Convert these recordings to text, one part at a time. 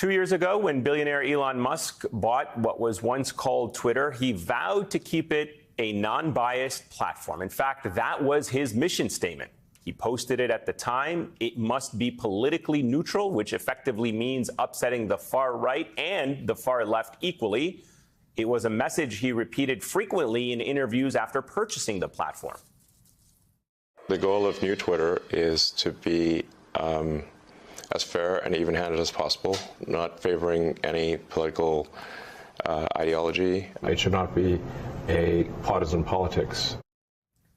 2 years ago, when billionaire Elon Musk bought what was once called Twitter, he vowed to keep it a non-biased platform. In fact, that was his mission statement. He posted it at the time. It must be politically neutral, which effectively means upsetting the far right and the far left equally. It was a message he repeated frequently in interviews after purchasing the platform. The goal of New Twitter is to be as fair and even-handed as possible, not favoring any political ideology. It should not be a partisan politics.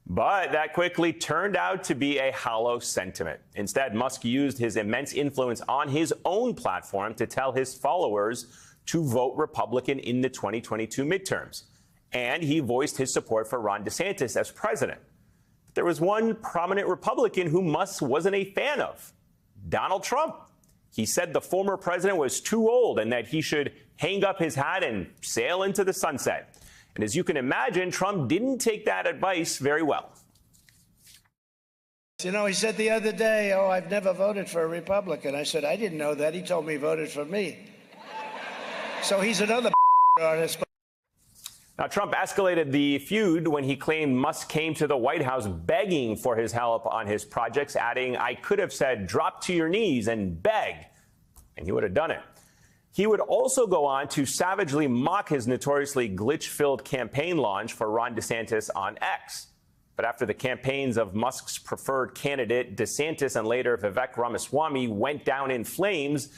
But that quickly turned out to be a hollow sentiment. Instead, Musk used his immense influence on his own platform to tell his followers to vote Republican in the 2022 midterms. And he voiced his support for Ron DeSantis as president. But there was one prominent Republican who Musk wasn't a fan of: Donald Trump. He said the former president was too old and that he should hang up his hat and sail into the sunset. And as you can imagine, Trump didn't take that advice very well. You know, he said the other day, "Oh, I've never voted for a Republican." I said, "I didn't know that. He told me he voted for me." So he's another artist. Now, Trump escalated the feud when he claimed Musk came to the White House begging for his help on his projects, adding, "I could have said, drop to your knees and beg," and he would have done it. He would also go on to savagely mock his notoriously glitch-filled campaign launch for Ron DeSantis on X. But after the campaigns of Musk's preferred candidate, DeSantis, and later Vivek Ramaswamy went down in flames,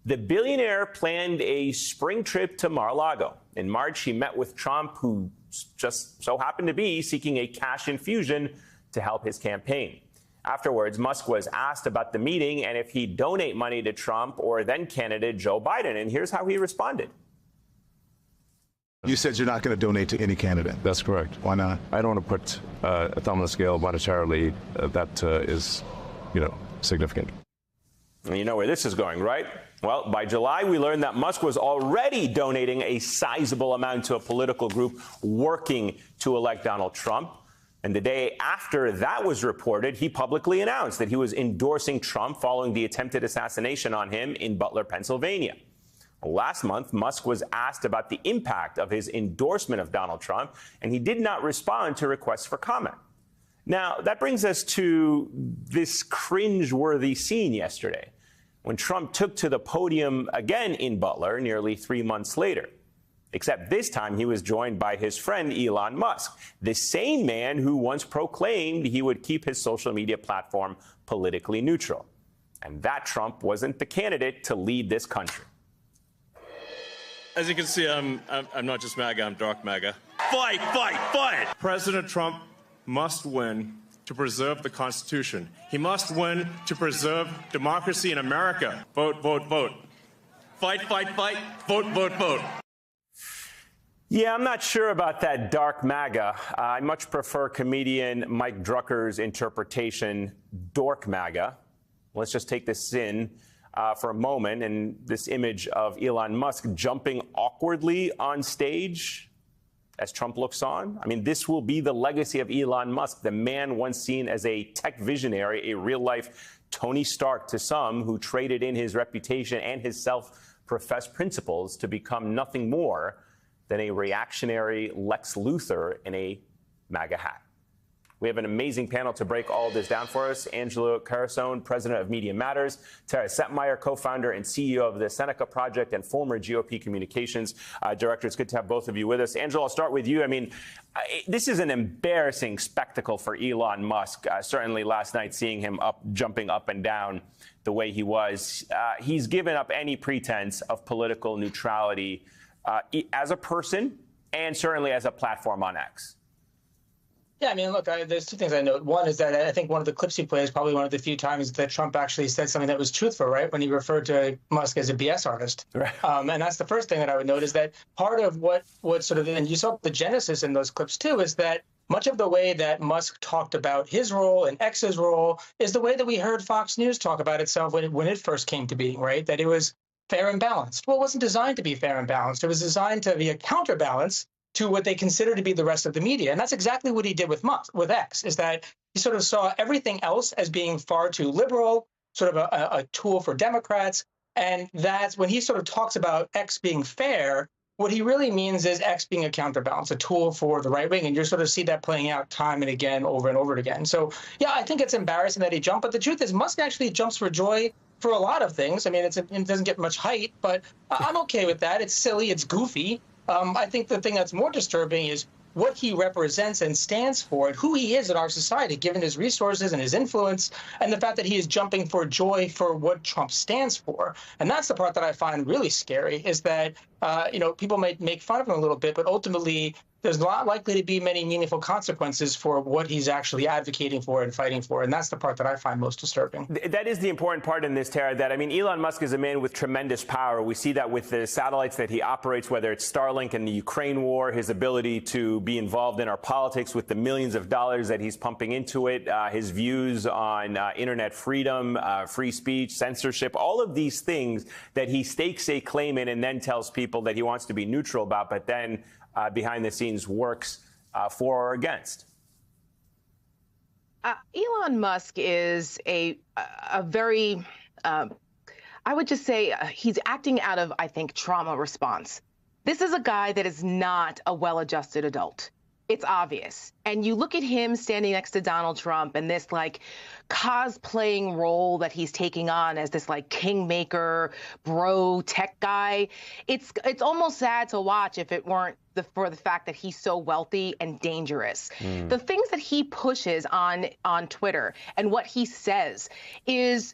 the billionaire planned a spring trip to Mar-a-Lago. In March, he met with Trump, who just so happened to be seeking a cash infusion to help his campaign. Afterwards, Musk was asked about the meeting and if he'd donate money to Trump or then candidate Joe Biden. And here's how he responded. You said you're not going to donate to any candidate. That's correct. Why not? I don't want to put a thumb on the scale monetarily. That is, significant. And you know where this is going, right? Well, by July, we learned that Musk was already donating a sizable amount to a political group working to elect Donald Trump. And the day after that was reported, he publicly announced that he was endorsing Trump following the attempted assassination on him in Butler, Pennsylvania. Last month, Musk was asked about the impact of his endorsement of Donald Trump, and he did not respond to requests for comment. Now, that brings us to this cringe-worthy scene yesterday, when Trump took to the podium again in Butler nearly 3 months later. Except this time he was joined by his friend Elon Musk, the same man who once proclaimed he would keep his social media platform politically neutral. And that Trump wasn't the candidate to lead this country. As you can see, I'm not just MAGA, I'm dark MAGA. Fight, fight, fight! President Trump must win to preserve the Constitution. He must win to preserve democracy in America. Vote, vote, vote. Fight, fight, fight. Vote, vote, vote. Yeah, I'm not sure about that dark MAGA. I much prefer comedian Mike Drucker's interpretation, dork MAGA. Let's just take this in for a moment, and this image of Elon Musk jumping awkwardly on stage as Trump looks on. I mean, this will be the legacy of Elon Musk, the man once seen as a tech visionary, a real-life Tony Stark to some, who traded in his reputation and his self-professed principles to become nothing more than a reactionary Lex Luthor in a MAGA hat. We have an amazing panel to break all of this down for us. Angelo Carusone, president of Media Matters; Tara Setmeyer, co-founder and CEO of the Seneca Project and former GOP communications director. It's good to have both of you with us. Angelo, I'll start with you. I mean, this is an embarrassing spectacle for Elon Musk. Certainly last night, seeing him jumping up and down the way he was. He's given up any pretense of political neutrality as a person and certainly as a platform on X. Yeah, I mean, look, there's two things I note. One is that I think one of the clips he plays is probably one of the few times that Trump actually said something that was truthful, right? When he referred to Musk as a BS artist. Right. And that's the first thing that I would note, is that part of what sort of, and you saw the genesis in those clips too, is that much of the way that Musk talked about his role and X's role is the way that we heard Fox News talk about itself when it first came to being, right? That it was fair and balanced. Well, it wasn't designed to be fair and balanced. It was designed to be a counterbalance to what they consider to be the rest of the media. And that's exactly what he did with X, is that he sort of saw everything else as being far too liberal, sort of a tool for Democrats, And that's when he sort of talks about X being fair, what he really means is X being a counterbalance, a tool for the right wing. And you sort of see that playing out time and again, over and over again. So, yeah, I think it's embarrassing that he jumped. But the truth is, Musk actually jumps for joy for a lot of things. I mean, it doesn't get much height, but I'm okay with that. It's silly. It's goofy. I think the thing that's more disturbing is what he represents and stands for and who he is in our society, given his resources and his influence, and the fact that he is jumping for joy for what Trump stands for. And that's the part that I find really scary, is that, people might make fun of him a little bit, but ultimately there's not likely to be many meaningful consequences for what he's actually advocating for and fighting for. And that's the part that I find most disturbing. That is the important part in this, Tara, that, I mean, Elon Musk is a man with tremendous power. We see that with the satellites that he operates, whether it's Starlink in the Ukraine war, his ability to be involved in our politics with the millions of dollars that he's pumping into it, his views on internet freedom, free speech, censorship, all of these things that he stakes a claim in and then tells people that he wants to be neutral about, but then behind the scenes works for or against. Elon Musk is a very, I would just say he's acting out of, I think, trauma response. This is a guy that is not a well-adjusted adult. It's obvious. And you look at him standing next to Donald Trump and this like cosplaying role that he's taking on as this like kingmaker, bro tech guy. It's almost sad to watch if it weren't for the fact that he's so wealthy and dangerous. The things that he pushes on Twitter and what he says is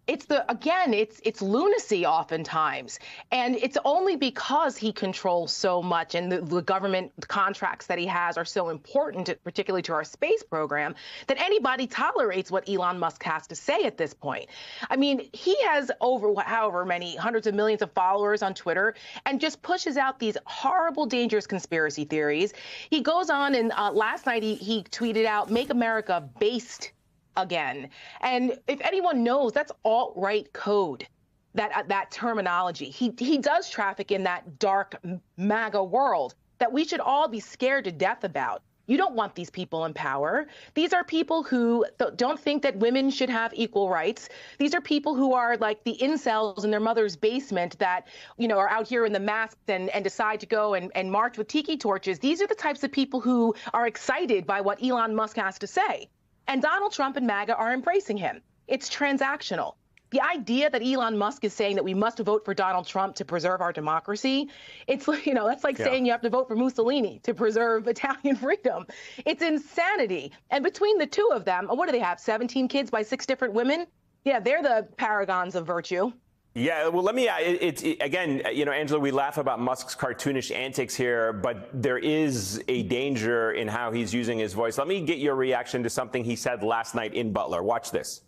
it's lunacy oftentimes, and it's only because he controls so much and the government contracts that he has are so important, particularly to our space program, that anybody tolerates what Elon Musk has to say at this point. I mean, he has over however many hundreds of millions of followers on Twitter and just pushes out these horrible, dangerous conspiracy theories. He goes on and last night he tweeted out, "Make America based again." And if anyone knows, that's alt-right code. That terminology. He does traffic in that dark MAGA world that we should all be scared to death about. You don't want these people in power. These are people who don't think that women should have equal rights. These are people who are like the incels in their mother's basement that, are out here in the masks and decide to go and march with tiki torches. These are the types of people who are excited by what Elon Musk has to say. And Donald Trump and MAGA are embracing him. It's transactional. The idea that Elon Musk is saying that we must vote for Donald Trump to preserve our democracy, it's, that's like saying you have to vote for Mussolini to preserve Italian freedom. It's insanity. And between the two of them, what do they have, 17 kids by 6 different women? Yeah, they're the paragons of virtue. Yeah, well, let me, again, Angela, we laugh about Musk's cartoonish antics here, but there is a danger in how he's using his voice. Let me get your reaction to something he said last night in Butler. Watch this.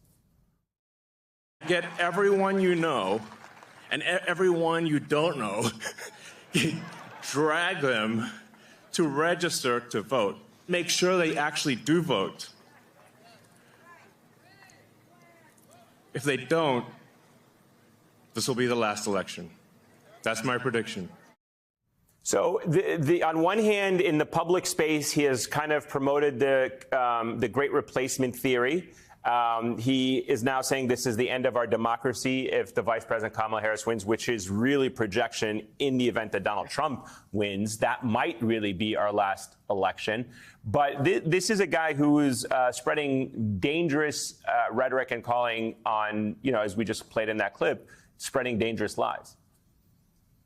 Get everyone you know and everyone you don't know, drag them to register to vote. Make sure they actually do vote. If they don't, this will be the last election. That's my prediction. So on one hand, in the public space, he has kind of promoted the great replacement theory. He is now saying this is the end of our democracy if the Vice President Kamala Harris wins, which is really projection in the event that Donald Trump wins. That might really be our last election. But this is a guy who is spreading dangerous rhetoric and calling on, as we just played in that clip, spreading dangerous lies.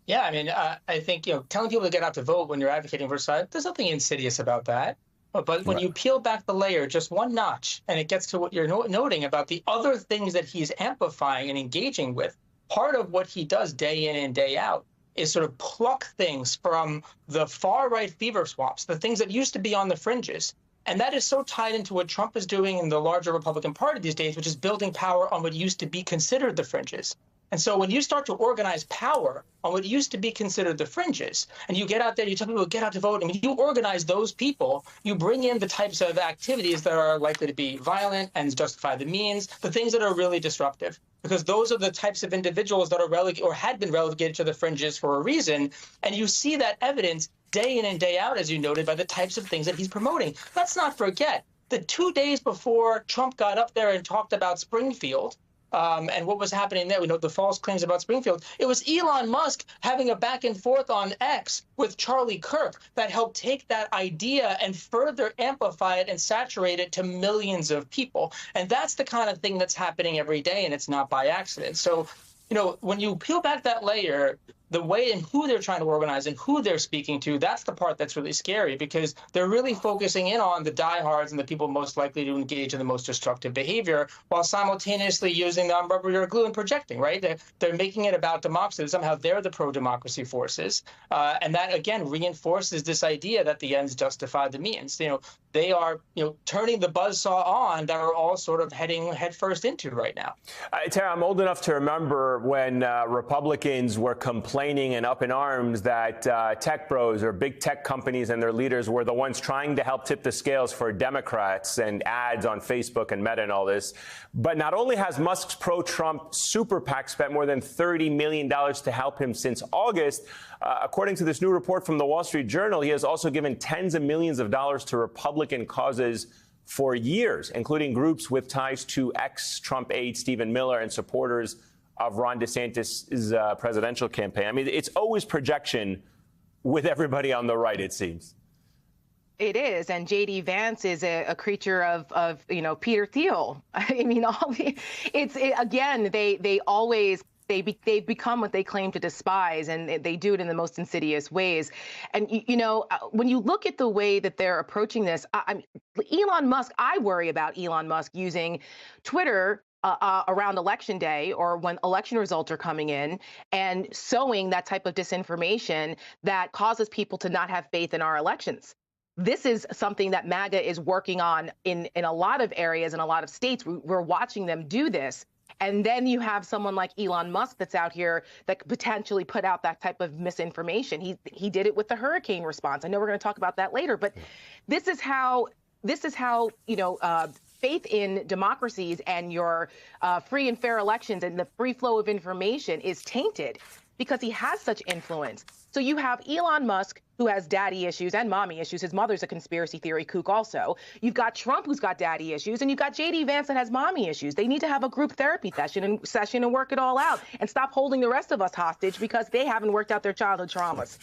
Yeah, I mean, I think, telling people to get out to vote when you're advocating for a side, there's nothing insidious about that. But when you peel back the layer just one notch and it gets to what you're noting about the other things that he's amplifying and engaging with, part of what he does day in and day out is sort of pluck things from the far right fever swamps, the things that used to be on the fringes. And that is so tied into what Trump is doing in the larger Republican Party these days, which is building power on what used to be considered the fringes. And so when you start to organize power on what used to be considered the fringes, and you get out there, you tell people to get out to vote, and you organize those people, you bring in the types of activities that are likely to be violent and justify the means, the things that are really disruptive, because those are the types of individuals that are relegated or had been relegated to the fringes for a reason. And you see that evidence day in and day out, as you noted, by the types of things that he's promoting. Let's not forget that 2 days before Trump got up there and talked about Springfield, and what was happening there, we know the false claims about Springfield. It was Elon Musk having a back and forth on X with Charlie Kirk that helped take that idea and further amplify it and saturate it to millions of people. And that's the kind of thing that's happening every day, and it's not by accident. So, you know, when you peel back that layer, the way and who they're trying to organize and who they're speaking to, that's the part that's really scary, because they're really focusing in on the diehards and the people most likely to engage in the most destructive behavior, while simultaneously using the rubber glue and projecting, right? They're making it about democracy. Somehow they're the pro-democracy forces. And that, again, reinforces this idea that the ends justify the means. You know, they are, you know, turning the buzzsaw on that we're all sort of heading headfirst into right now. Tara, I'm old enough to remember when Republicans were complaining and up in arms that tech bros or big tech companies and their leaders were the ones trying to help tip the scales for Democrats and ads on Facebook and Meta and all this. But not only has Musk's pro-Trump super PAC spent more than $30 million to help him since August, according to this new report from the Wall Street Journal, he has also given tens of millions of dollars to Republican causes for years, including groups with ties to ex-Trump aide Stephen Miller and supporters of Ron DeSantis' presidential campaign. I mean, it's always projection with everybody on the right, it seems. It is, and J.D. Vance is a creature of you know, Peter Thiel. I mean, again, they've become what they claim to despise, and they do it in the most insidious ways. And, you know, when you look at the way that they're approaching this, Elon Musk, I worry about Elon Musk using Twitter around Election Day or when election results are coming in and sowing that type of disinformation that causes people to not have faith in our elections. This is something that MAGA is working on in a lot of areas, in a lot of states. We're watching them do this. And then you have someone like Elon Musk that's out here that could potentially put out that type of misinformation. He did it with the hurricane response. I know we're going to talk about that later, but this is how you know, faith in democracies and your free and fair elections and the free flow of information is tainted because he has such influence. So you have Elon Musk, who has daddy issues and mommy issues. His mother's a conspiracy theory kook also. You've got Trump, who's got daddy issues, and you've got J.D. Vance that has mommy issues. They need to have a group therapy session and work it all out and stop holding the rest of us hostage because they haven't worked out their childhood traumas.